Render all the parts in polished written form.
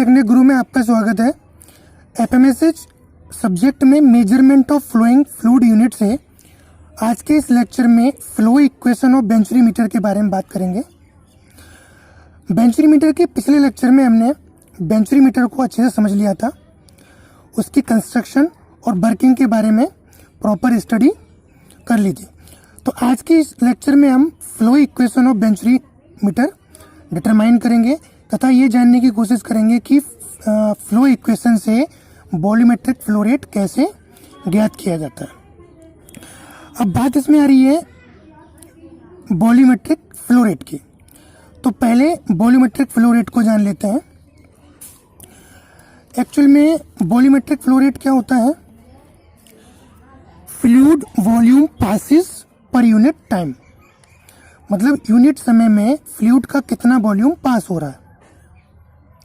Technique गुरु में आपका स्वागत है। एफएमएसएच सब्जेक्ट में measurement of flowing fluid unit से आज के इस लेक्चर में flow equation of venturi meter के बारे में बात करेंगे। बेंचुरी मीटर के पिछले लेक्चर में हमने बेंचुरी मीटर को अच्छे से समझ लिया था, उसकी कंस्ट्रक्शन और वर्किंग के बारे में प्रॉपर स्टडी कर ली थी। तो आज के इस लेक्चर में हम flow equation of venturi meter determine करेंगे तथा ये जानने की कोशिश करेंगे कि फ्लो इक्वेशन से वॉल्यूमेट्रिक फ्लो रेट कैसे ज्ञात किया जाता है। अब बात इसमें आ रही है वॉल्यूमेट्रिक फ्लो रेट की। तो पहले वॉल्यूमेट्रिक फ्लो रेट को जान लेते हैं। एक्चुअल में वॉल्यूमेट्रिक फ्लो रेट क्या होता है? Fluid volume passes per unit time, मतलब यूनिट समय में फ्लूइड का कितना वॉल्यूम पास हो रहा है,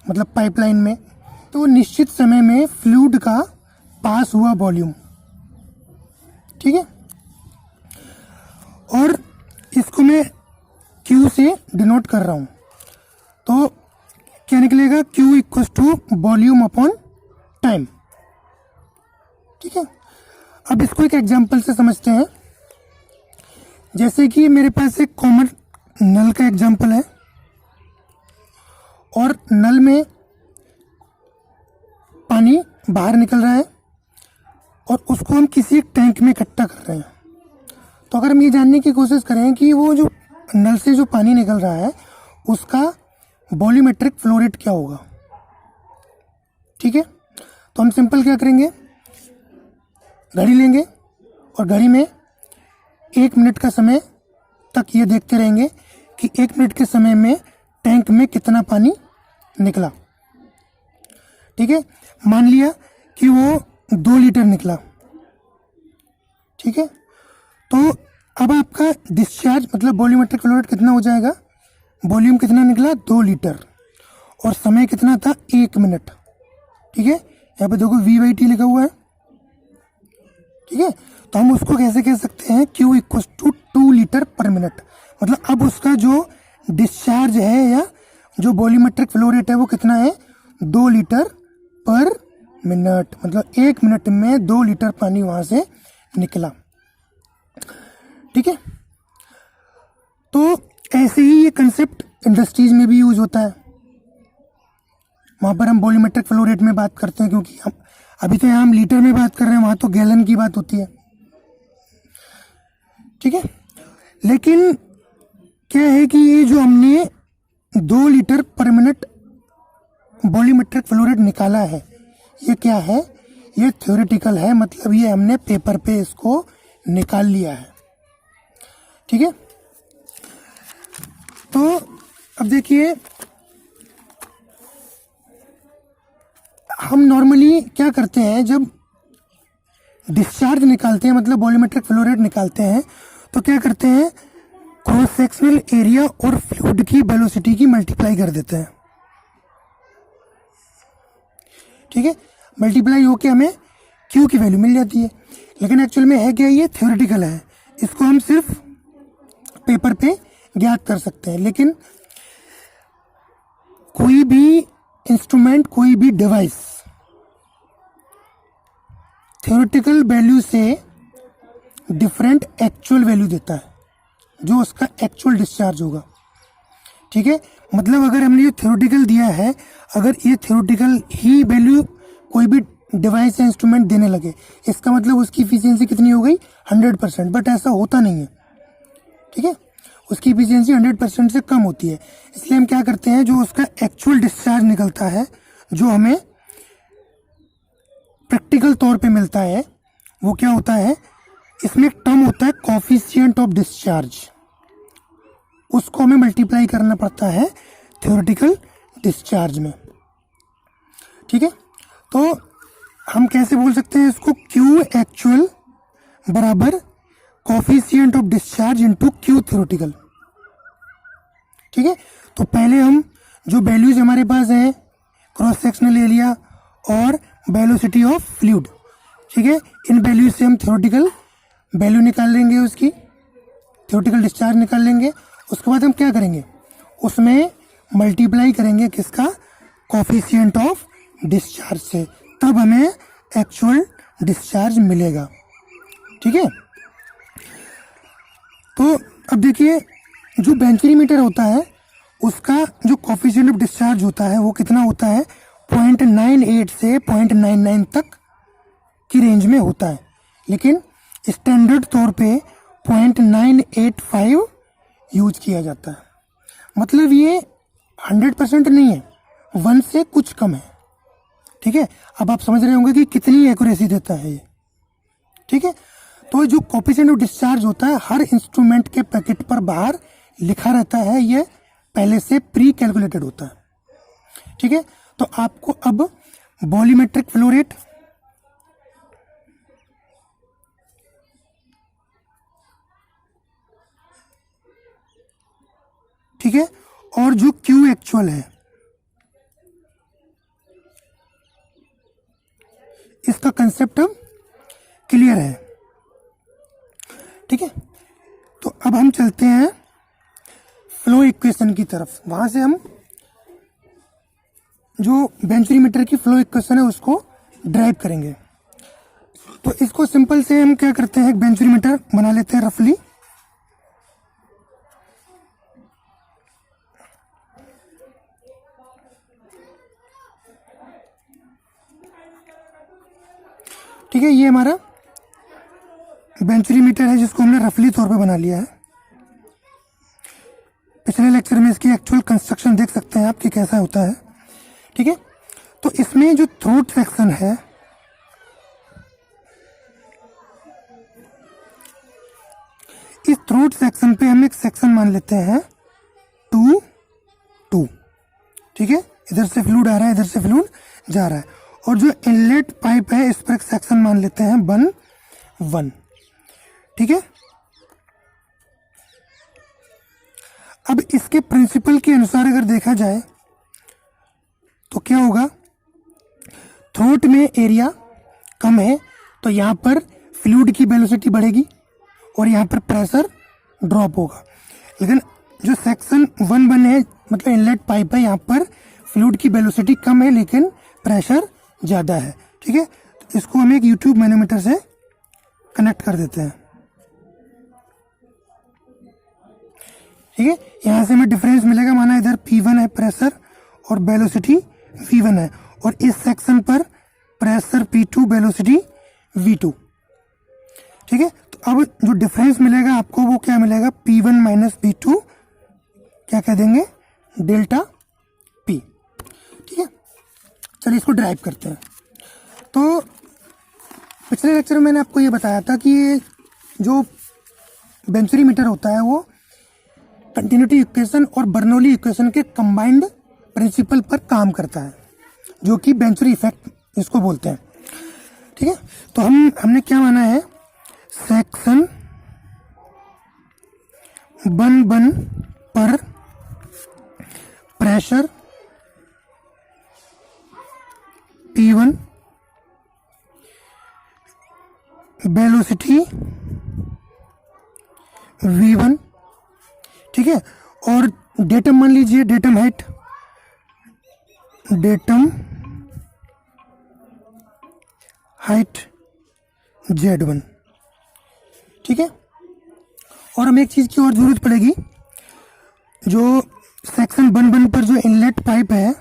मतलब पाइपलाइन में, तो निश्चित समय में फ्लूइड का पास हुआ वॉल्यूम। ठीक है, और इसको मैं Q से डिनोट कर रहा हूं। तो क्या निकलेगा? Q equal to volume upon time. ठीक है, अब इसको एक एग्जांपल से समझते हैं। जैसे कि मेरे पास एक कॉमन नल का एग्जांपल है और नल में पानी बाहर निकल रहा है और उसको हम किसी एक टैंक में इकट्ठा कर रहे हैं। तो अगर हम ये जानने की कोशिश करें कि वो जो नल से जो पानी निकल रहा है उसका वॉल्यूमेट्रिक फ्लो रेट क्या होगा, ठीक है, तो हम सिंपल क्या करेंगे, घड़ी लेंगे और घड़ी में 1 मिनट का समय तक ये देखते रहेंगे कि 1 मिनट के समय में टैंक में कितना पानी निकला। ठीक है, मान लिया कि वो 2 लीटर निकला। ठीक है, तो अब आपका डिस्चार्ज मतलब वॉल्यूमेट्रिक फ्लो रेट कितना हो जाएगा? वॉल्यूम कितना निकला? 2 लीटर और समय कितना था? 1 मिनट। ठीक है, यहाँ पे देखो V/T लिखा हुआ है। ठीक है, तो हम उसको कैसे कह सकते हैं? Q equal to 2 litre per minute. मतलब अब उसका जो डिस्चार्ज है या जो वॉल्यूमेट्रिक फ्लो रेट है वो कितना है? 2 लीटर पर मिनट, मतलब 1 मिनट में 2 लीटर पानी वहां से निकला। ठीक है, तो ऐसे ही ये कंसेप्ट इंडस्ट्रीज में भी यूज होता है। वहां पर हम वॉल्यूमेट्रिक फ्लो रेट में बात करते हैं, क्योंकि हम अभी तो यहाँ हम लीटर में बात कर रहे हैं, वहां तो गैलन की बात होती है। ठीक है, लेकिन क्या है कि ये जो हमने 2 litre per minute volumetric flow rate निकाला है, ये क्या है? ये थ्योरेटिकल है, मतलब ये हमने पेपर पे इसको निकाल लिया है। ठीक है, तो अब देखिए हम नॉर्मली क्या करते हैं, जब डिस्चार्ज निकालते हैं मतलब वॉल्यूमेट्रिक फ्लो रेट निकालते हैं, तो क्या करते हैं, क्रॉस सेक्शनल एरिया और फ्लूइड की वेलोसिटी की मल्टीप्लाई कर देते हैं। ठीक है, मल्टीप्लाई होके हमें Q की वैल्यू मिल जाती है। लेकिन एक्चुअल में है क्या? ये थ्योरेटिकल है, इसको हम सिर्फ पेपर पे ज्ञात कर सकते हैं। लेकिन कोई भी इंस्ट्रूमेंट, कोई भी डिवाइस थ्योरेटिकल वैल्यू से डिफरेंट एक्चुअल वैल्यू देता है, जो उसका एक्चुअल डिस्चार्ज होगा। ठीक है, मतलब अगर हमने ये थ्योरेटिकल दिया है, अगर ये थ्योरेटिकल ही वैल्यू कोई भी डिवाइस या इंस्ट्रूमेंट देने लगे, इसका मतलब उसकी इफिशियंसी कितनी हो गई? 100%। बट ऐसा होता नहीं है। ठीक है, उसकी इफिशियंसी 100% से कम होती है। इसलिए हम क्या करते हैं, जो उसका एक्चुअल डिस्चार्ज निकलता है, जो हमें प्रैक्टिकल तौर पे मिलता है, वो क्या होता है, इसमें एक टर्म होता है कोफिशिएंट ऑफ डिस्चार्ज, उसको हमें मल्टीप्लाई करना पड़ता है थ्योरेटिकल डिस्चार्ज में। ठीक है, तो हम कैसे बोल सकते हैं इसको? Q एक्चुअल बराबर coefficient of discharge into Q theoretical. ठीक है, तो पहले हम जो वैल्यूज हमारे पास है, क्रॉस सेक्शनल एरिया और वेलोसिटी ऑफ फ्लूइड, ठीक है, इन वैल्यूज से हम थ्योरेटिकल वैल्यू निकाल लेंगे, उसकी थ्योरेटिकल डिस्चार्ज निकाल लेंगे। उसके बाद हम क्या करेंगे, उसमें मल्टीप्लाई करेंगे किसका? कोफिशिएंट ऑफ डिस्चार्ज से, तब हमें एक्चुअल डिस्चार्ज मिलेगा। ठीक है, तो अब देखिए जो बेंचोमीटर होता है उसका जो कोफिशिएंट ऑफ डिस्चार्ज होता है वो कितना होता है, 0.98 से 0.99 तक की रेंज में होता है, लेकिन स्टैंडर्ड तौर पे 0.985 यूज किया जाता है। मतलब ये 100% नहीं है, 1 से कुछ कम है। ठीक है, अब आप समझ रहे होंगे कि कितनी एक्यूरेसी देता है ये। ठीक है, तो जो कोफिशिएंट ऑफ डिस्चार्ज होता है हर इंस्ट्रूमेंट के पैकेट पर बाहर लिखा रहता है, ये पहले से प्री कैलकुलेटेड होता है। ठीक है, तो आपको अब वॉल्यूमेट्रिक फ्लो रेट, ठीक है, और जो क्यू एक्चुअल है इसका कंसेप्ट अब क्लियर है। ठीक है, तो अब हम चलते हैं फ्लो इक्वेशन की तरफ। वहां से हम जो बेंचोमीटर की फ्लो इक्वेशन है उसको ड्राइव करेंगे। तो इसको सिंपल से हम क्या करते हैं, बेंचोमीटर बना लेते हैं रफली। ठीक है, ये हमारा बेंचोमीटर है जिसको हमने रफली तौर पे बना लिया है। पिछले लेक्चर में इसकी एक्चुअल कंस्ट्रक्शन देख सकते हैं आप कि कैसा होता है। ठीक है, तो इसमें जो थ्रोट सेक्शन है इस थ्रोट सेक्शन पे हम एक सेक्शन मान लेते हैं 2 ठीक है, इधर से फ्लूइड आ रहा है, इधर से फ्लूइड जा रहा है, और जो इनलेट पाइप है इस पर एक सेक्शन मान लेते हैं 1 ठीक है। अब इसके प्रिंसिपल के अनुसार अगर देखा जाए तो क्या होगा, थ्रोट में एरिया कम है तो यहाँ पर फ्लूइड की वेलोसिटी बढ़ेगी और यहाँ पर प्रेशर ड्रॉप होगा। लेकिन जो सेक्शन 1 है मतलब इनलेट पाइप है, यहाँ पर फ्लूइड की वेलोसिटी कम है लेकिन प्रेशर ज़्यादा है। ठीक है, तो इसको हम एक यूट्यूब मैनोमीटर से कनेक्ट कर देते हैं। ठीक है, यहाँ से हमें डिफरेंस मिलेगा, माना इधर P1 है प्रेशर और वेलोसिटी V1 है, और इस सेक्शन पर प्रेशर P2 वेलोसिटी V2। ठीक है, तो अब जो डिफरेंस मिलेगा आपको वो क्या मिलेगा, P1 माइनस P2 क्या कह देंगे, डेल्टा P। ठीक है, चलिए इसको ड्राइव करते हैं। तो पिछले लेक्चर में मैंने आपको ये बताया था कि ये जो बेंचोमीटर होता है वो कंटिन्यूटी इक्वेशन और बर्नौली इक्वेशन के कंबाइंड प्रिंसिपल पर काम करता है, जो कि बेंचुरी इफेक्ट इसको बोलते हैं। ठीक है, तो हमने क्या माना है, सेक्शन 1 पर प्रेशर P1 वेलोसिटी V1। ठीक है, और डेटम मान लीजिए, डेटम हाइट, Z1। ठीक है, और हमें एक चीज की और जरूरत पड़ेगी, जो सेक्शन 1 पर जो इनलेट पाइप है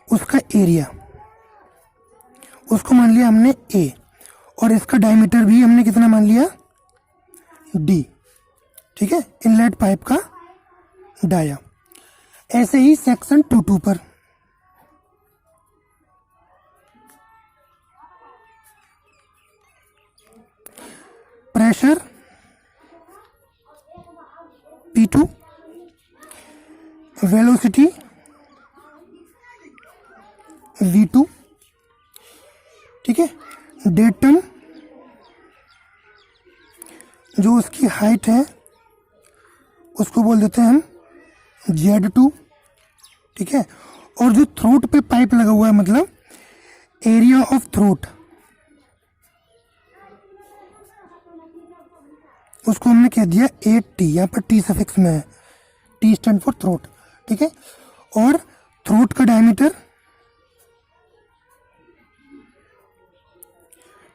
उसका एरिया, उसको मान लिया हमने A, और इसका डायमीटर भी हमने कितना मान लिया, D। ठीक है, इनलेट पाइप का डाया। ऐसे ही सेक्शन 2 पर प्रेशर P2 वेलोसिटी V2। ठीक है, डेटम जो उसकी हाइट है उसको बोल देते हैं हम Z2। ठीक है, और जो थ्रोट पे पाइप लगा हुआ है मतलब एरिया ऑफ थ्रोट, उसको हमने कह दिया 8T, यहाँ पर T सफिक्स में है, टी स्टैंड फॉर थ्रोट, ठीक है। और थ्रोट का डायमीटर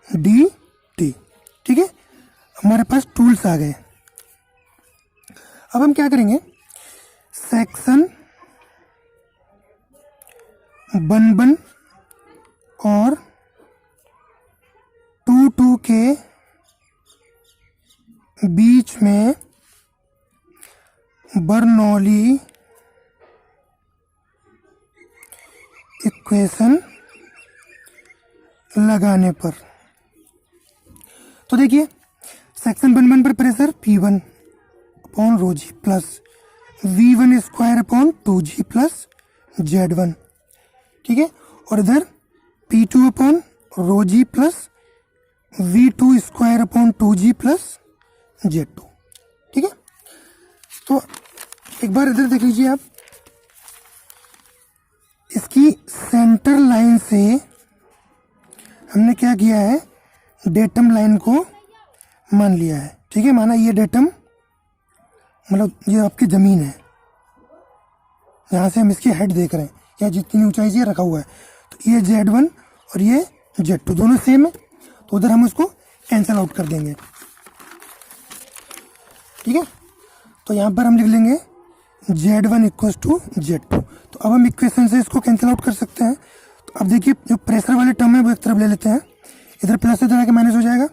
डी टी, ठीक है। हमारे पास टूल्स आ गए। अब हम क्या करेंगे, सेक्शन बन और टू के बीच में बर्नौली इक्वेशन लगाने पर, तो देखिए सेक्शन बन पर pressure P1 upon rho g plus V1 square upon 2G plus Z1, ठीक है। और इधर P2 upon rho g plus V2 square upon 2G plus Z2, ठीक है। तो एक बार इधर देख लीजिए आप, इसकी सेंटर लाइन से हमने क्या किया है, डेटम लाइन को मान लिया है, ठीक है। माना ये डेटम मतलब ये आपकी ज़मीन है, यहाँ से हम इसकी हेड देख रहे हैं या जितनी ऊंचाई से रखा हुआ है, तो ये Z1 और ये Z2 दोनों सेम है, तो उधर हम उसको कैंसिल आउट कर देंगे, ठीक है। तो यहाँ पर हम लिख लेंगे Z1 इक्वल टू Z2। तो अब हम इक्वेशन से इसको कैंसिल आउट कर सकते हैं। तो अब देखिए जो प्रेशर वाले टर्म है वो एक तरफ ले लेते हैं, इधर प्लस इधर आके माइनस हो जाएगा,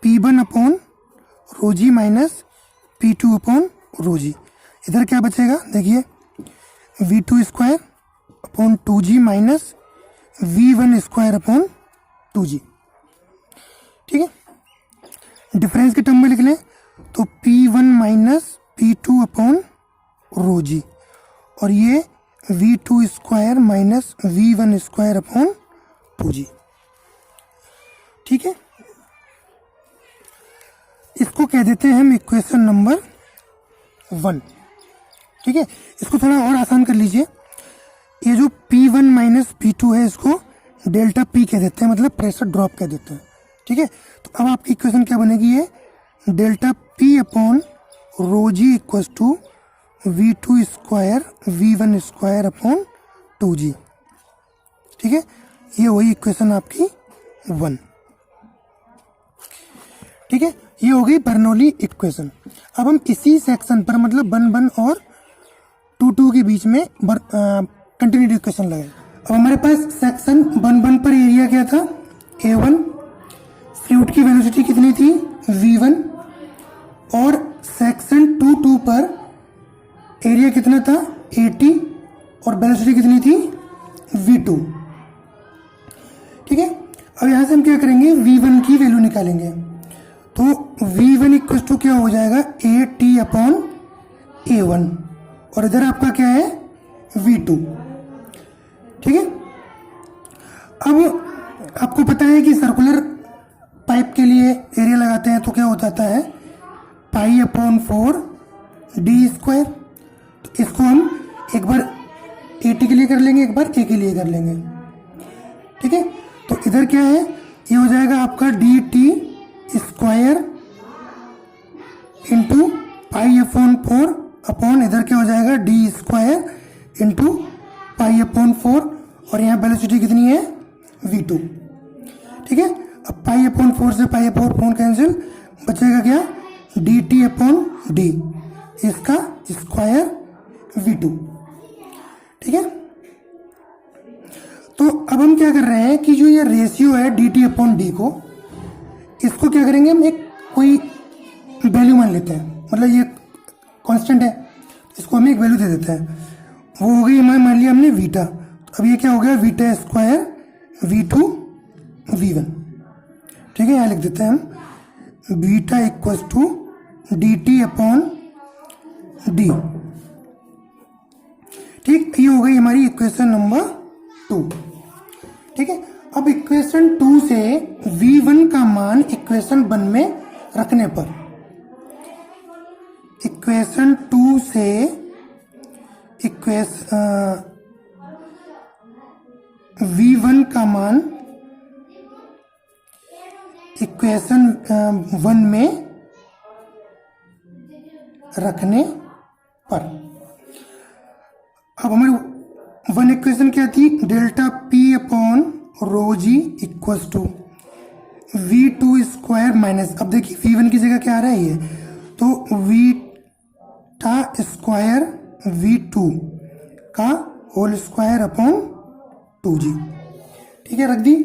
P1 अपॉन रो जी माइनस P2 अपॉन रो जी। इधर क्या बचेगा, देखिए V2 square upon 2G minus V1 square upon 2G, ठीक है। डिफरेंस के टर्म में लिख लें तो P1 minus P2 upon rho जी, और ये V2 square minus V1 square upon 2G, ठीक है। इसको कह देते हैं हम इक्वेशन नंबर 1, ठीक है। इसको थोड़ा और आसान कर लीजिए, ये जो P1 माइनस P2 है इसको डेल्टा P कह देते हैं, मतलब प्रेशर ड्रॉप कह देते हैं, ठीक है। तो अब आपकी इक्वेशन क्या बनेगी, ये delta P upon rho g equal to V2 square V1 square upon 2G, ठीक है। ये वही इक्वेशन आपकी 1, ठीक है। ये हो गई बर्नौली इक्वेशन। अब हम इसी सेक्शन पर मतलब बन और टू के बीच में कंटिन्यूटी इक्वेशन लगाए। अब हमारे पास सेक्शन बन पर एरिया क्या था, A1, फ्लूइड की वेलोसिटी कितनी थी V1, और सेक्शन टू पर एरिया कितना था 80 और वेलोसिटी कितनी थी V2, ठीक है। अब यहाँ से हम क्या करेंगे, V1 की वैल्यू निकालेंगे, तो V1 इक्वल टू क्या हो जाएगा AT अपॉन A1, और इधर आपका क्या है V2, ठीक है। अब आपको पता है कि सर्कुलर पाइप के लिए एरिया लगाते हैं तो क्या हो जाता है पाई अपॉन 4 डी स्क्वायर। तो इसको हम एक बार AT के लिए कर लेंगे, एक बार A के लिए कर लेंगे, ठीक है। तो इधर क्या है, ये हो जाएगा आपका DT square into pi upon 4 upon इधर क्या हो जाएगा D square into pi upon 4, और यहाँ वेलोसिटी कितनी है V2, ठीक है। अब पाई अपॉन 4 से पाई अपॉन 4 कैंसिल, बचेगा क्या DT अपॉन D, इसका स्क्वायर V2, ठीक है। तो अब हम क्या कर रहे हैं कि जो ये रेशियो है DT अपॉन D को, इसको क्या करेंगे हम एक कोई वैल्यू मान लेते हैं, मतलब ये कांस्टेंट है, इसको हम एक वैल्यू दे देते हैं, वो हो गई हमारे मान लिया हमने बीटा। तो अब ये क्या हो गया बीटा स्क्वायर V2 V1, ठीक है। यहाँ लिख देते हैं हम beta equals to DT upon D, ठीक। ये हो गई हमारी इक्वेशन नंबर 2, ठीक है। अब इक्वेशन 2 से V1 का मान इक्वेशन 1 में रखने पर, इक्वेशन 2 से V1 का मान इक्वेशन 1 में रखने पर। अब हमारी वन इक्वेशन क्या थी, delta P upon rho g equals to V2 square minus, अब देखिए V1 की जगह क्या आ रहा है ये, तो वीटा स्क्वायर V2 का होल स्क्वायर अपॉन 2G। ठीक है, रख दी।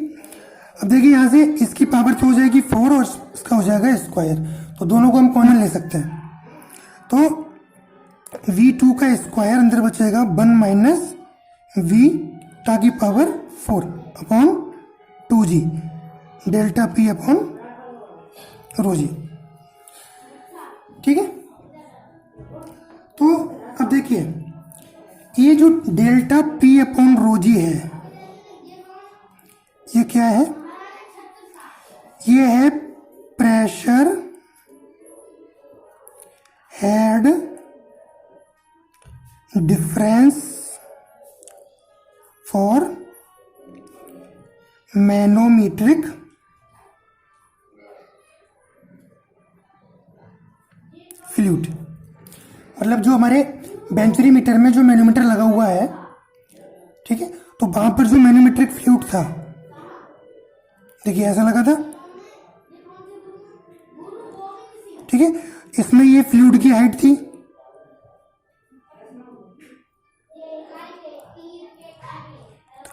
अब देखिए यहाँ से इसकी पावर तो हो जाएगी 4 और इसका हो जाएगा स्क्वायर, तो दोनों को हम कॉमन ले सकते हैं। तो V2 का स्क्वायर अंदर बचेगा 1 माइनस वीटा की power 4 upon 2G delta P upon rho g. ठीक है, तो अब देखिए ये जो delta P upon rho g है, ये क्या है, ये है pressure head difference for manometric fluid. मतलब जो हमारे बेंचुरी मीटर में जो मैनोमीटर लगा हुआ है, ठीक है, तो वहां पर जो मैनोमेट्रिक फ्लूइड था, देखिए ऐसा लगा था, ठीक है, इसमें ये फ्लूइड की हाइट थी,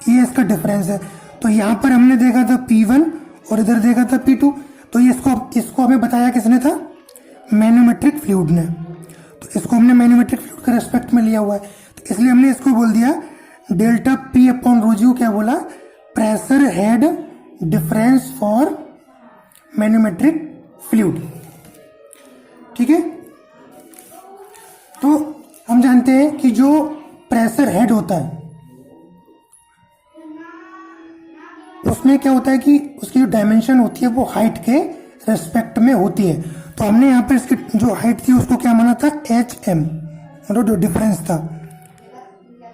ये इसका डिफरेंस है। तो यहां पर हमने देखा था P1 और इधर देखा था P2, तो ये इसको हमें बताया किसने था, मैनोमेट्रिक फ्लूइड ने। तो इसको हमने मैनोमेट्रिक फ्लूइड के रेस्पेक्ट में लिया हुआ है, तो इसलिए हमने इसको बोल दिया डेल्टा P अपॉन रो जी को क्या बोला, pressure head difference for manometric fluid. ठीक है, तो हम जानते हैं कि जो प्रेशर हेड होता है उसमें क्या होता है कि उसकी जो डायमेंशन होती है वो हाइट के रेस्पेक्ट में होती है। तो हमने यहाँ पर इसकी जो हाइट थी उसको क्या माना था, HM, मतलब जो डिफरेंस था।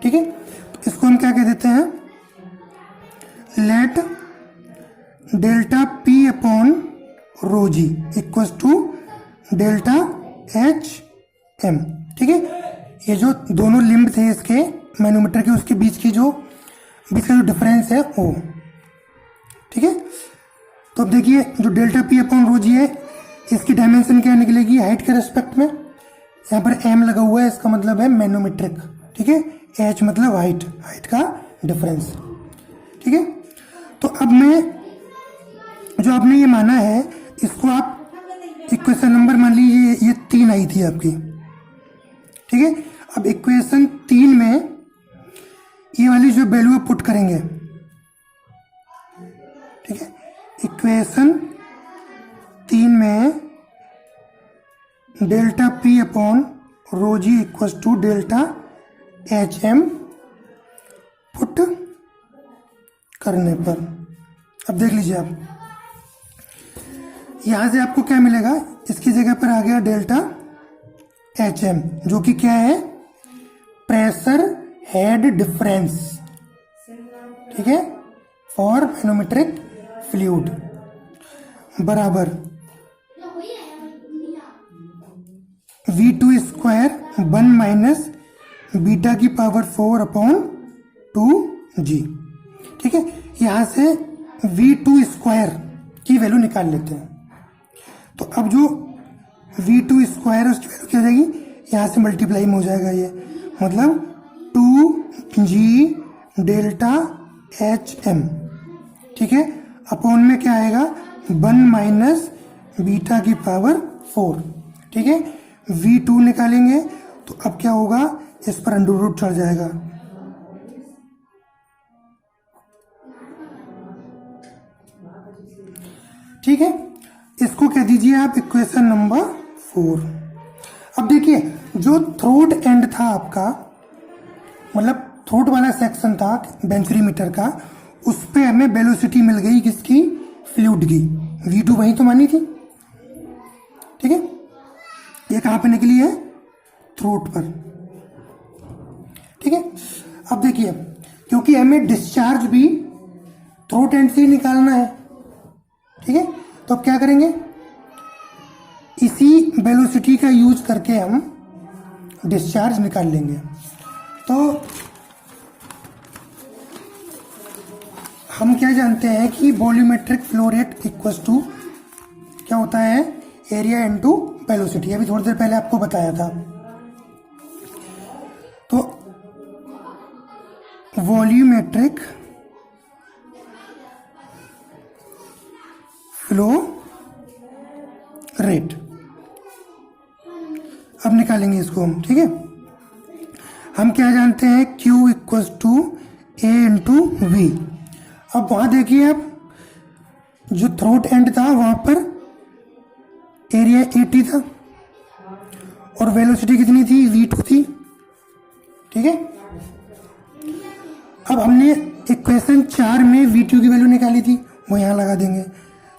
ठीक है, तो इसको हम क्या कह देते हैं, let delta P upon rho g equals to delta HM। ठीक है, ये जो दोनों लिम्ब थे इसके मैनोमीटर के, उसके बीच का जो डिफरेंस है वो। ठीक है, तो अब देखिए जो delta P upon rho g है, इसकी डायमेंशन क्या निकलेगी, हाइट के रेस्पेक्ट में। यहाँ पर M लगा हुआ है, इसका मतलब है मैनोमीट्रिक। ठीक है, H मतलब हाइट का डिफरेंस। ठीक है, तो अब मैं जो आपने ये माना है, इसको आप इक्वेशन नंबर मान लीजिए ये 3 आई थी आपकी। ठीक है, अब इक्वेशन 3 में ये वाली जो वैल्यू पुट करेंगे, ठीक है, इक्वेशन 3 में delta P upon rho g equals to delta HM put करने पर, अब देख लीजिए आप, यहां से आपको क्या मिलेगा, इसकी जगह पर आ गया डेल्टा HM, जो कि क्या है, प्रेशर हेड डिफरेंस। ठीक है, फॉर मैनोमेट्रिक फ्लूइड बराबर V2 स्क्वायर 1 माइनस बीटा की पावर 4 अपॉन 2G। ठीक है, यहां से V2 स्क्वायर की वैल्यू निकाल लेते हैं। तो अब जो V2 स्क्वायर है उसकी वैल्यू क्या हो जाएगी, यहाँ से मल्टीप्लाई में हो जाएगा ये, मतलब 2G डेल्टा HM। ठीक है, अपॉन में क्या आएगा, 1 माइनस बीटा की पावर 4। ठीक है, V2 निकालेंगे तो अब क्या होगा, इस पर अंडर रूट चढ़ जाएगा। ठीक है, इसको कह दीजिए आप इक्वेशन नंबर 4। अब देखिए जो थ्रोट एंड था आपका, मतलब थ्रोट वाला सेक्शन था बेंचुरी मीटर का, उस पे हमें वेलोसिटी मिल गई किसकी, फ्लूइड की, V2 वही तो मानी थी। ठीक है, ये कहाँ पे निकली है, थ्रोट पर। ठीक है, अब देखिए क्योंकि हमें डिस्चार्ज भी थ्रोट एंड से ही निकालना है, ठीक है, तो अब क्या करेंगे, इसी वेलोसिटी का यूज करके हम डिस्चार्ज निकाल लेंगे। तो हम क्या जानते हैं कि volumetric flow rate equals to क्या होता है, एरिया इनटू वेलोसिटी। अभी थोड़ी देर पहले आपको बताया था। तो वॉल्यूमेट्रिक फ्लो रेट अब निकालेंगे इसको हम, ठीक है। हम क्या जानते हैं, Q equals to A into v. अब वहां देखिए, आप जो थ्रोट एंड था वहां पर एरिया 80 था और वेलोसिटी कितनी थी, v2 थी, ठीक है। अब हमने इक्वेशन 4 में v2 की वैल्यू निकाली थी, वो यहां लगा देंगे।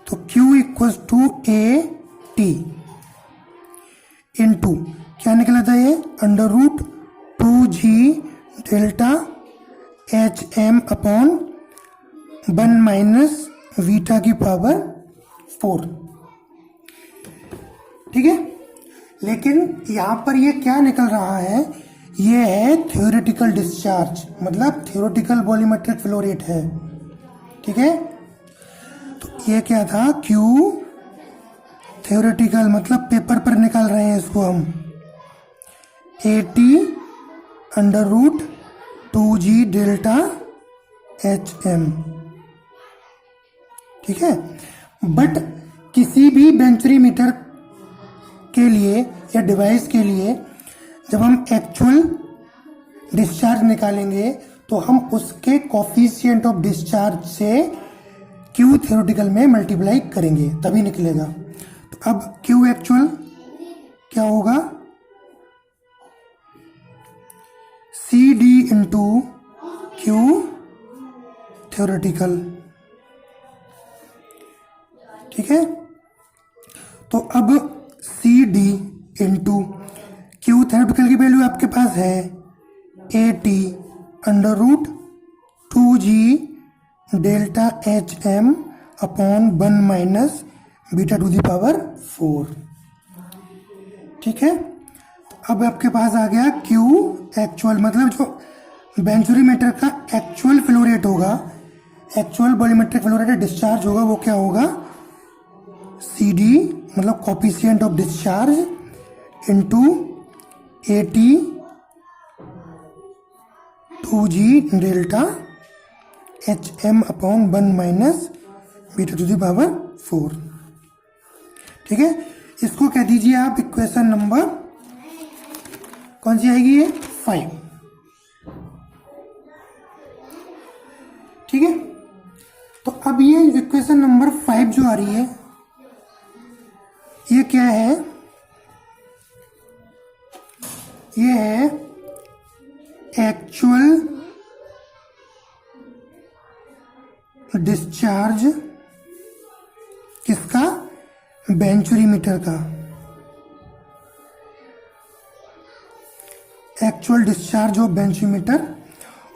तो Q equals to a t into क्या निकला था ये, under root 2g delta H m upon 1 minus beta की पावर 4, ठीक है। लेकिन यहां पर ये क्या निकल रहा है, ये है थ्योरेटिकल डिस्चार्ज, मतलब थ्योरेटिकल वॉल्यूमेट्रिक फ्लो रेट है, ठीक है। तो ये क्या था, Q थ्योरेटिकल, मतलब पेपर पर निकाल रहे हैं इसको हम, 80 under root 2g delta H M, ठीक है। बट किसी भी बेंचरीमीटर के लिए या डिवाइस के लिए जब हम एक्चुअल डिस्चार्ज निकालेंगे तो हम उसके कोफिशिएंट ऑफ डिस्चार्ज से Q थ्योरेटिकल में मल्टीप्लाई करेंगे, तभी निकलेगा। तो अब Q एक्चुअल क्या होगा, CD इंटू Q थ्योरेटिकल, ठीक है। तो अब CD इंटू Q थ्योरेटिकल की वैल्यू आपके पास है 80 under root 2g delta H m upon 1 minus beta to the power 4, ठीक है। अब आपके पास आ गया Q एक्चुअल, मतलब जो बेंचोरीमीटर का एक्चुअल फ्लो रेट होगा, actual volumetric flow rate discharge होगा, वो क्या होगा, CD मतलब coefficient of discharge into 80 2g delta H m upon 1 minus beta to the power 4, ठीक है। इसको कह दीजिए आप इक्वेशन नंबर कौन सी आएगी, ये 5, ठीक है। तो अब ये इक्वेशन नंबर 5 जो आ रही है, ये क्या है, ये है एक्चुअल डिस्चार्ज किसका, बेंचोरीमीटर का, एक्चुअल डिस्चार्ज ऑफ बेंचोमीटर।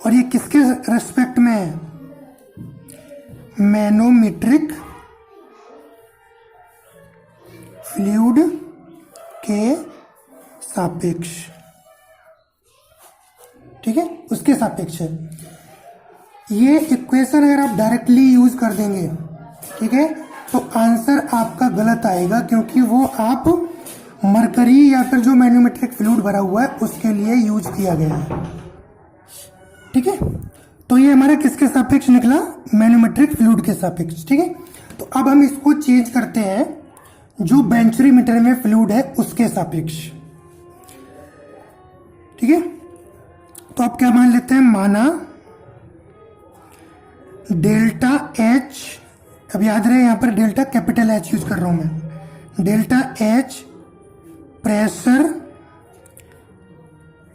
और ये किसके रेस्पेक्ट में है, मैनोमीट्रिक फ्लूइड के सापेक्ष, ठीक है, उसके सापेक्ष है। ये इक्वेशन अगर आप डायरेक्टली यूज कर देंगे, ठीक है, तो आंसर आपका गलत आएगा, क्योंकि वो आप मरकरी या फिर जो मैनोमेट्रिक फ्लूइड भरा हुआ है उसके लिए यूज किया गया है, ठीक है। तो ये हमारा किसके सापेक्ष निकला, मैनोमेट्रिक फ्लूइड के सापेक्ष, ठीक है। तो अब हम इसको चेंज करते हैं, जो बेंचोरीमीटर में फ्लूइड है उसके सापेक्ष, ठीक है। तो आप क्या मान लेते हैं, माना डेल्टा एच, अब याद रहे यहां पर डेल्टा कैपिटल एच यूज कर रहा हूं मैं, delta H pressure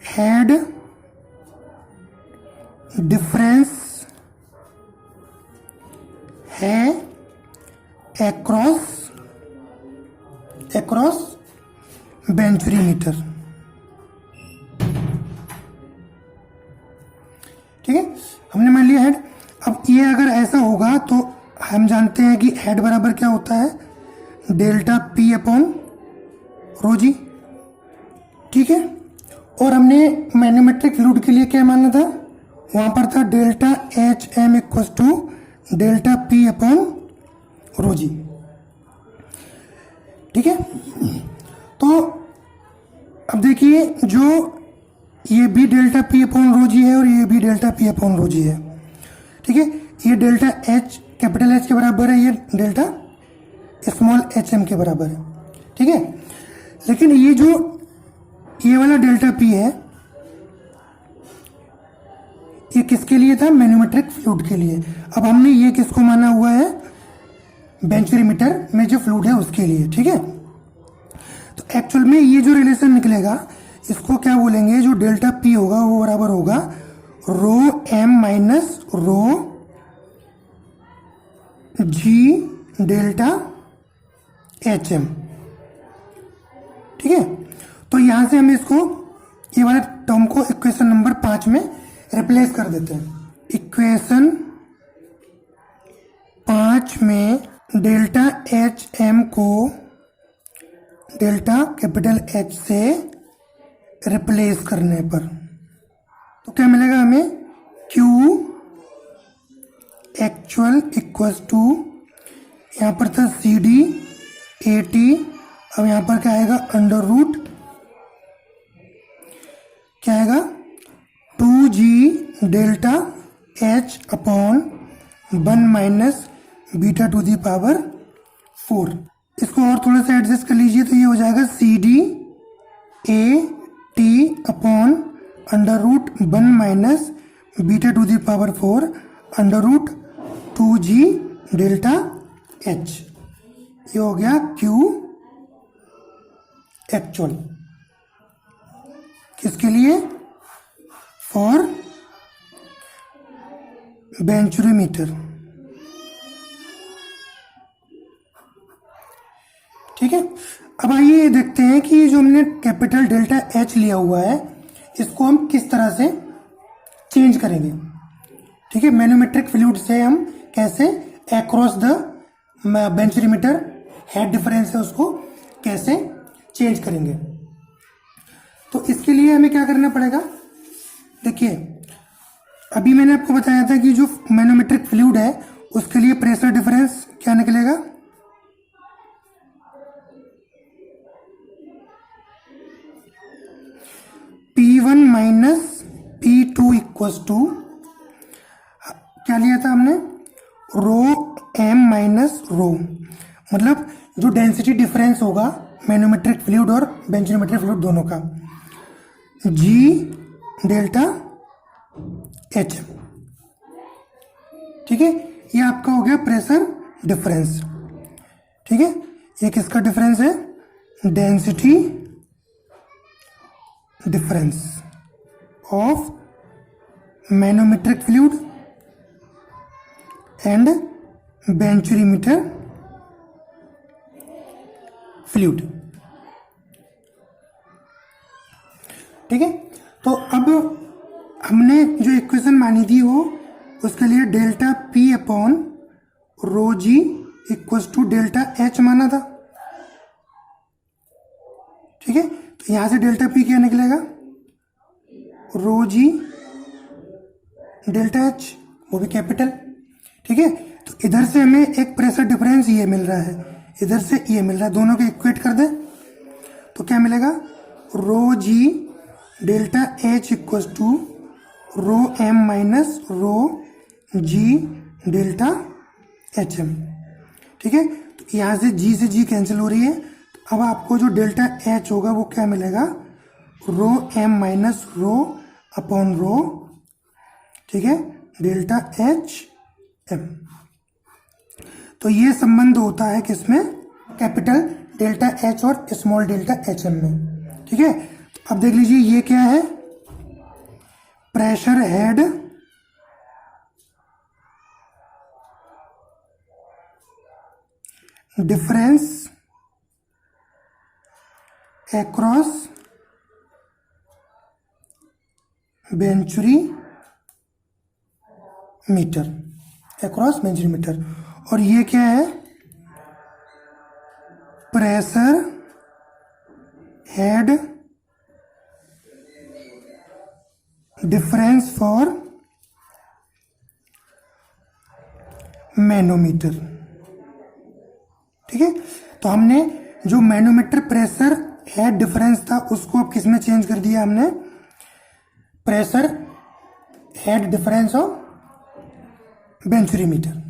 head difference है एक्रॉस बेंचोरीमीटर, ठीक है। हमने मान लिया हेड। अब ये अगर ऐसा होगा तो हम जानते हैं कि हेड बराबर क्या होता है, delta P upon rho g, ठीक है। और हमने मैन्योमेट्रिक फ्लूइड के लिए क्या माना था, वहाँ पर था delta H M equals to delta P upon rho g. ठीक है, तो अब देखिए जो ये भी delta P upon rho g है और ये भी delta P upon rho g है। ठीक है, ये डेल्टा एच कैपिटल एच के बराबर है, ये डेल्टा स्मॉल एच एम के बराबर है। ठीक है, लेकिन ये जो ये वाला डेल्टा पी है ये किसके लिए था, मैन्योमेट्रिक फ्लूइड के लिए। अब हमने ये किसको माना हुआ है, बेंचोमीटर में जो फ्लूइड है उसके लिए। ठीक है, तो एक्चुअल में ये जो रिलेशन निकलेगा इसको क्या बोलेंगे, जो डेल्टा पी होगा वो बराबर होगा रो M minus rho g delta H M. ठीक है, तो यहां से हम इसको ये वाले टर्म को इक्वेशन नंबर 5 में रिप्लेस कर देते हैं। इक्वेशन 5 में डेल्टा एच एम को डेल्टा कैपिटल एच से रिप्लेस करने पर तो क्या मिलेगा हमें, क्यू एक्चुअल इक्वल्स टू, यहाँ पर था सी डी ए टी, अब यहाँ पर क्या आएगा अंडर रूट, क्या आएगा 2g delta h upon 1 minus beta to the power 4। इसको और थोड़ा सा एडजस्ट कर लीजिए तो ये हो जाएगा c d a t upon under root 1 minus beta to the power 4 under root 2g delta h. ये हो गया क्यू एक्चुअल, किसके लिए, फॉर बेंचोमीटर। ठीक है, अब आइए देखते हैं कि जो हमने कैपिटल डेल्टा एच लिया हुआ है इसको हम किस तरह से चेंज करेंगे। ठीक है, मैन्योमेट्रिक फ्लूइड से हम कैसे अक्रॉस द बेंचोमीटर हेड डिफरेंस है उसको कैसे चेंज करेंगे। तो इसके लिए हमें क्या करना पड़ेगा, देखिए अभी मैंने आपको बताया था कि जो मैन्योमेट्रिक फ्लूइड है उसके लिए प्रेशर डिफरेंस क्या निकलेगा, P1 minus P2 equals to, क्या लिया था हमने, रो एम माइनस रो, मतलब जो डेंसिटी डिफरेंस होगा मैन्योमेट्रिक फ्लूइड और बेंचोमीट्रिक फ्लूइड दोनों का, जी डेल्टा एच। ठीक है, ये आपका हो गया प्रेशर डिफरेंस। ठीक है, ये किसका डिफरेंस है, density difference of manometric fluid and venturimeter fluid. ठीक है, तो अब हमने जो इक्वेशन मानी थी वो उसके लिए delta P upon rho g equals to delta h माना था। ठीक है, तो यहां से डेल्टा पी क्या निकलेगा, रो जी डेल्टा एच, वो भी कैपिटल। ठीक है, तो इधर से हमें एक प्रेशर डिफरेंस ये मिल रहा है, इधर से ये मिल रहा है, दोनों को इक्वेट कर दे तो क्या मिलेगा, rho g delta H equals to rho M minus rho g delta H M. ठीक है, तो यहाँ से जी से जी कैंसिल हो रही है, तो अब आपको जो डेल्टा एच होगा वो क्या मिलेगा, rho M minus rho upon rho, ठीक है, डेल्टा एच एम। तो ये संबंध होता है किसमें, कैपिटल डेल्टा एच और स्मॉल डेल्टा एच एम में। ठीक है, तो अब देख लीजिए ये क्या है, pressure head difference across venturi meter, across venturi meter. और ये क्या है, pressure head difference for manometer. ठीक है, तो हमने जो मैनोमीटर प्रेशर हेड डिफरेंस था उसको अब किस में चेंज कर दिया हमने, प्रेशर हेड डिफरेंस ऑफ बेंचुरीमीटर।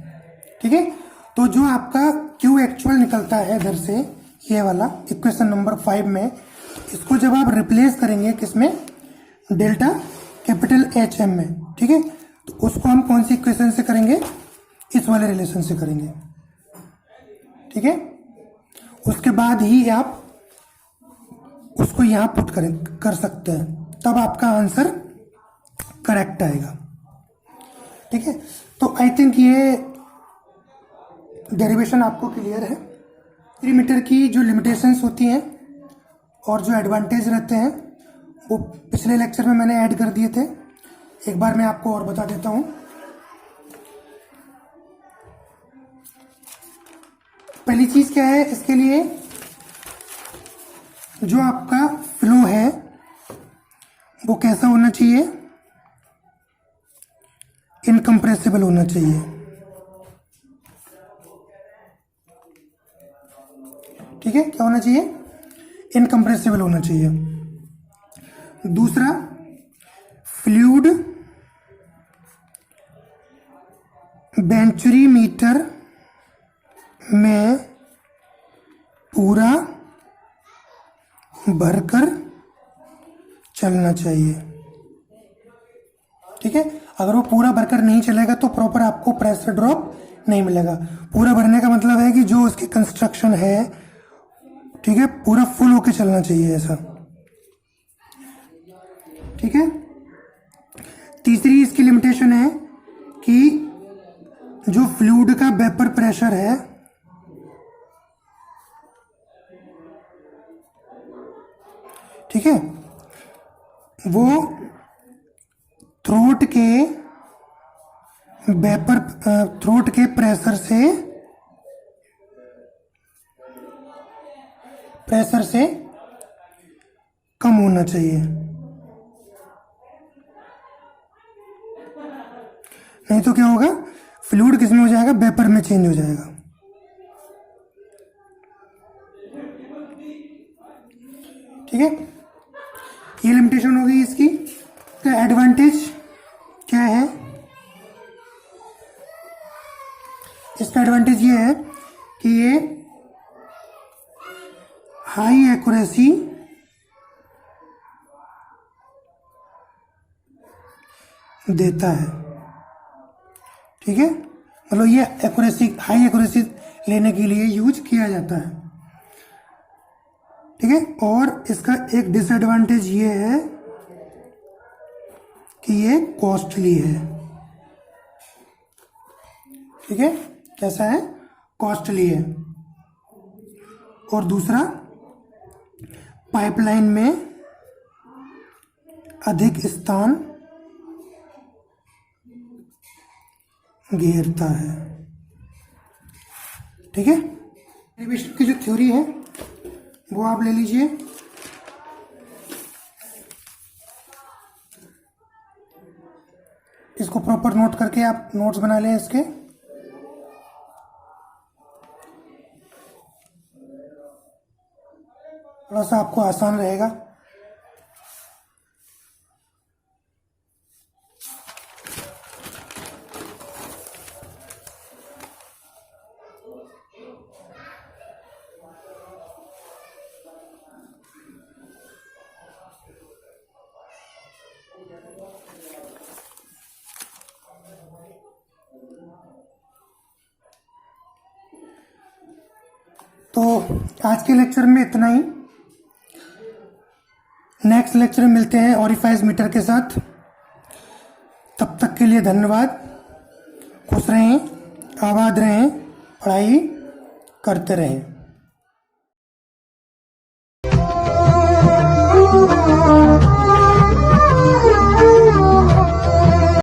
ठीक है, तो जो आपका क्यू एक्चुअल निकलता है इधर से, ये वाला इक्वेशन नंबर 5 में, इसको जब आप रिप्लेस करेंगे किसमें, डेल्टा कैपिटल एच एम में। ठीक है, तो उसको हम कौन सी इक्वेशन से करेंगे, इस वाले रिलेशन से करेंगे। ठीक है, उसके बाद ही आप उसको यहां पुट कर सकते हैं, तब आपका आंसर करेक्ट आएगा। ठीक है, तो आई थिंक ये डेरिवेशन आपको क्लियर है। मीटर की जो लिमिटेशंस होती हैं और जो एडवांटेज रहते हैं वो पिछले लेक्चर में मैंने ऐड कर दिए थे, एक बार मैं आपको और बता देता हूं। पहली चीज क्या है, इसके लिए जो आपका फ्लो है वो कैसा होना चाहिए, इनकम्प्रेसिबल होना चाहिए। ठीक है, क्या होना चाहिए, इनकम्प्रेसिबल होना चाहिए। दूसरा, फ्लूइड बेंचुरीमीटर में पूरा भरकर चलना चाहिए। ठीक है, अगर वो पूरा भरकर नहीं चलेगा तो प्रॉपर आपको प्रेशर ड्रॉप नहीं मिलेगा। पूरा भरने का मतलब है कि जो उसकी कंस्ट्रक्शन है, ठीक है, पूरा फुल होके चलना चाहिए ऐसा। ठीक है, तीसरी इसकी लिमिटेशन है कि जो फ्लूइड का वेपर प्रेशर है ठीक है, वो थ्रोट के प्रेशर से कम होना चाहिए, नहीं तो क्या होगा, फ्लूइड किस में हो जाएगा, वेपर में चेंज हो जाएगा। ठीक है, ये लिमिटेशन हो गई इसकी। तो एडवांटेज क्या है, इसका एडवांटेज ये है कि ये हाई एक्यूरेसी देता है। ठीक है, मतलब ये हाई एक्यूरेसी लेने के लिए यूज किया जाता है। ठीक है, और इसका एक डिसएडवांटेज ये है कि ये कॉस्टली है। ठीक है, कैसा है, कॉस्टली है। और दूसरा, पाइपलाइन में अधिक स्थान घेरता है। ठीक है, डेरिवेशन की जो थ्योरी है वो आप ले लीजिए। इसको प्रॉपर नोट करके आप नोट्स बना लें इसके। थोड़ा सा आपको आसान रहेगा। तो आज के लेक्चर में इतना ही। नेक्स्ट लेक्चर में मिलते हैं ऑरिफाइज मीटर के साथ। तब तक के लिए धन्यवाद। खुश रहें, आबाद रहें, पढ़ाई करते रहें।